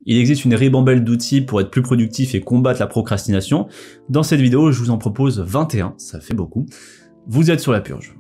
Il existe une ribambelle d'outils pour être plus productif et combattre la procrastination. Dans cette vidéo, je vous en propose 21, ça fait beaucoup. Vous êtes sur la purge.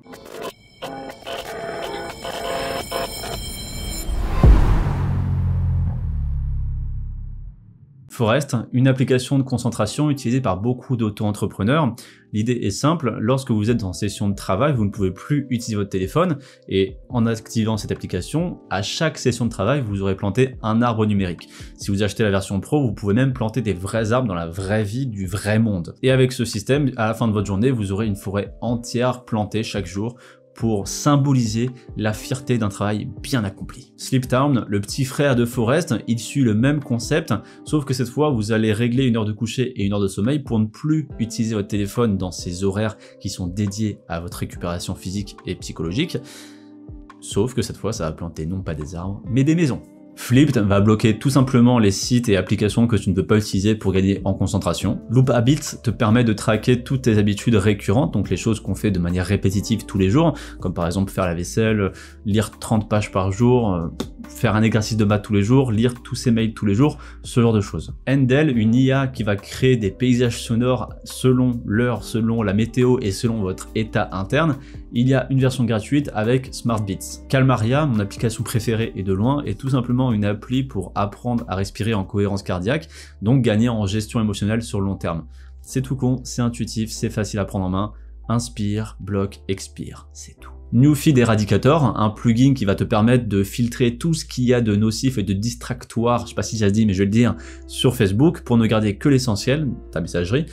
Forest, une application de concentration utilisée par beaucoup d'auto-entrepreneurs. L'idée est simple, lorsque vous êtes en session de travail, vous ne pouvez plus utiliser votre téléphone et en activant cette application, à chaque session de travail, vous aurez planté un arbre numérique. Si vous achetez la version pro, vous pouvez même planter des vrais arbres dans la vraie vie du vrai monde. Et avec ce système, à la fin de votre journée, vous aurez une forêt entière plantée chaque jour pour symboliser la fierté d'un travail bien accompli. Sleep Town, le petit frère de Forest, il suit le même concept, sauf que cette fois, vous allez régler une heure de coucher et une heure de sommeil pour ne plus utiliser votre téléphone dans ces horaires qui sont dédiés à votre récupération physique et psychologique. Sauf que cette fois, ça va planter non pas des arbres, mais des maisons. Flipped va bloquer tout simplement les sites et applications que tu ne peux pas utiliser pour gagner en concentration. Loop Habits te permet de traquer toutes tes habitudes récurrentes, donc les choses qu'on fait de manière répétitive tous les jours, comme par exemple faire la vaisselle, lire 30 pages par jour, faire un exercice de maths tous les jours, lire tous ses mails tous les jours, ce genre de choses. Endel, une IA qui va créer des paysages sonores selon l'heure, selon la météo et selon votre état interne. Il y a une version gratuite avec Smart Beats. Calmaria, mon application préférée et de loin, est tout simplement une appli pour apprendre à respirer en cohérence cardiaque, donc gagner en gestion émotionnelle sur le long terme. C'est tout con, c'est intuitif, c'est facile à prendre en main. Inspire, bloque, expire, c'est tout. Newfeed Eradicator, un plugin qui va te permettre de filtrer tout ce qu'il y a de nocif et de distractoire, je sais pas si ça se dit mais je vais le dire, sur Facebook pour ne garder que l'essentiel, ta messagerie,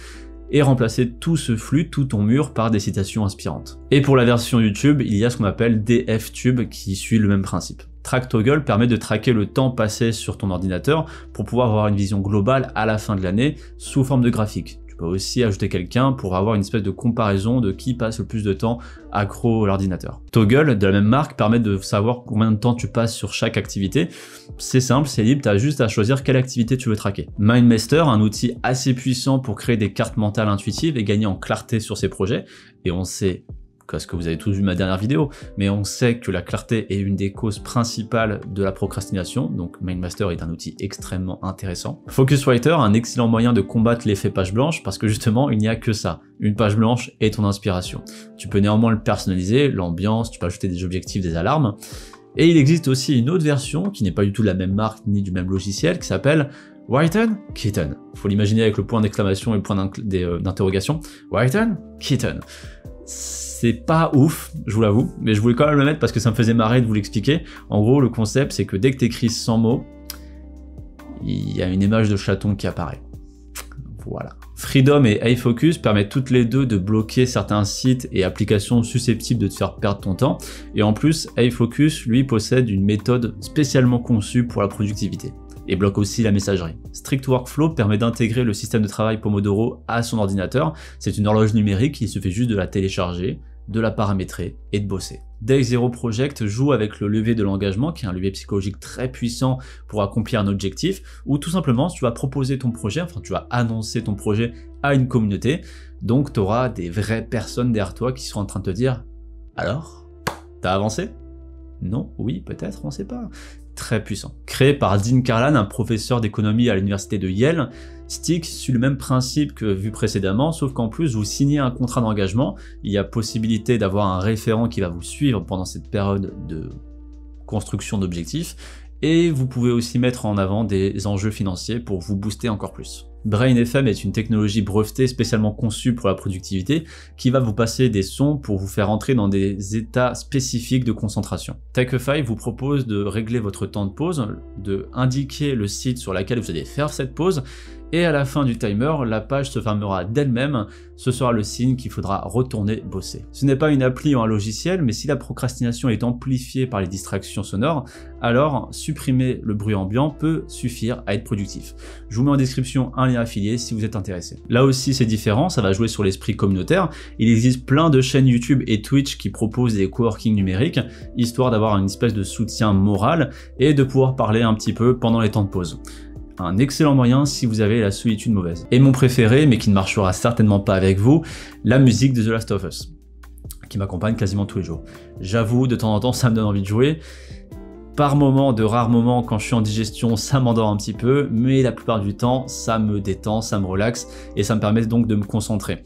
et remplacer tout ce flux, tout ton mur par des citations inspirantes. Et pour la version YouTube, il y a ce qu'on appelle DFTube qui suit le même principe. TrackToggle permet de traquer le temps passé sur ton ordinateur pour pouvoir avoir une vision globale à la fin de l'année sous forme de graphique. Tu peux aussi ajouter quelqu'un pour avoir une espèce de comparaison de qui passe le plus de temps accro à l'ordinateur. Toggle, de la même marque, permet de savoir combien de temps tu passes sur chaque activité. C'est simple, c'est libre, tu as juste à choisir quelle activité tu veux traquer. MindMaster, un outil assez puissant pour créer des cartes mentales intuitives et gagner en clarté sur ses projets. Et on sait, parce que vous avez tous vu ma dernière vidéo, mais on sait que la clarté est une des causes principales de la procrastination, donc MindMaster est un outil extrêmement intéressant. Focuswriter, un excellent moyen de combattre l'effet page blanche, parce que justement, il n'y a que ça, une page blanche et ton inspiration. Tu peux néanmoins le personnaliser, l'ambiance, tu peux ajouter des objectifs, des alarmes, et il existe aussi une autre version, qui n'est pas du tout de la même marque, ni du même logiciel, qui s'appelle Writen Kitten. Faut l'imaginer avec le point d'exclamation et le point d'interrogation. Writen Kitten. C'est pas ouf, je vous l'avoue, mais je voulais quand même le mettre parce que ça me faisait marrer de vous l'expliquer. En gros, le concept, c'est que dès que tu écris 100 mots, il y a une image de chaton qui apparaît. Voilà. Freedom et iFocus permettent toutes les deux de bloquer certains sites et applications susceptibles de te faire perdre ton temps. Et en plus, iFocus, lui, possède une méthode spécialement conçue pour la productivité et bloque aussi la messagerie. Strict Workflow permet d'intégrer le système de travail Pomodoro à son ordinateur. C'est une horloge numérique, il suffit juste de la télécharger, de la paramétrer et de bosser. Day Zero Project joue avec le levier de l'engagement, qui est un levier psychologique très puissant pour accomplir un objectif, ou tout simplement tu vas proposer ton projet, enfin tu vas annoncer ton projet à une communauté, donc tu auras des vraies personnes derrière toi qui seront en train de te dire « Alors, t'as avancé ? Non, oui, peut-être, on sait pas. » Très puissant. Créé par Dean Karlan, un professeur d'économie à l'université de Yale, Stick suit le même principe que vu précédemment, sauf qu'en plus vous signez un contrat d'engagement, il y a possibilité d'avoir un référent qui va vous suivre pendant cette période de construction d'objectifs, et vous pouvez aussi mettre en avant des enjeux financiers pour vous booster encore plus. Brain FM est une technologie brevetée spécialement conçue pour la productivité qui va vous passer des sons pour vous faire entrer dans des états spécifiques de concentration. Takefy vous propose de régler votre temps de pause, de indiquer le site sur lequel vous allez faire cette pause, et à la fin du timer, la page se fermera d'elle-même, ce sera le signe qu'il faudra retourner bosser. Ce n'est pas une appli ou un logiciel, mais si la procrastination est amplifiée par les distractions sonores, alors supprimer le bruit ambiant peut suffire à être productif. Je vous mets en description un lien affilié si vous êtes intéressé. Là aussi c'est différent, ça va jouer sur l'esprit communautaire. Il existe plein de chaînes YouTube et Twitch qui proposent des coworking numériques, histoire d'avoir une espèce de soutien moral et de pouvoir parler un petit peu pendant les temps de pause. Un excellent moyen si vous avez la solitude mauvaise. Et mon préféré, mais qui ne marchera certainement pas avec vous, la musique de The Last of Us, qui m'accompagne quasiment tous les jours. J'avoue, de temps en temps, ça me donne envie de jouer. Par moments, de rares moments, quand je suis en digestion, ça m'endort un petit peu, mais la plupart du temps, ça me détend, ça me relaxe, et ça me permet donc de me concentrer.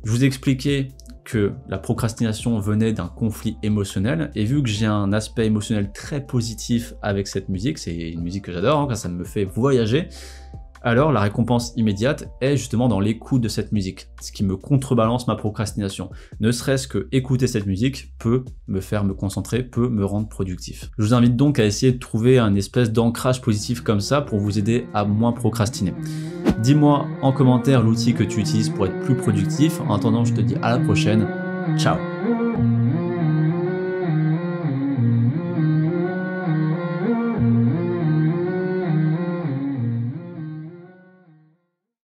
Je vous ai expliqué que la procrastination venait d'un conflit émotionnel, et vu que j'ai un aspect émotionnel très positif avec cette musique, c'est une musique que j'adore, car ça me fait voyager, alors la récompense immédiate est justement dans l'écoute de cette musique, ce qui me contrebalance ma procrastination. Ne serait-ce que écouter cette musique peut me faire me concentrer, peut me rendre productif. Je vous invite donc à essayer de trouver un espèce d'ancrage positif comme ça pour vous aider à moins procrastiner. Dis-moi en commentaire l'outil que tu utilises pour être plus productif. En attendant, je te dis à la prochaine. Ciao!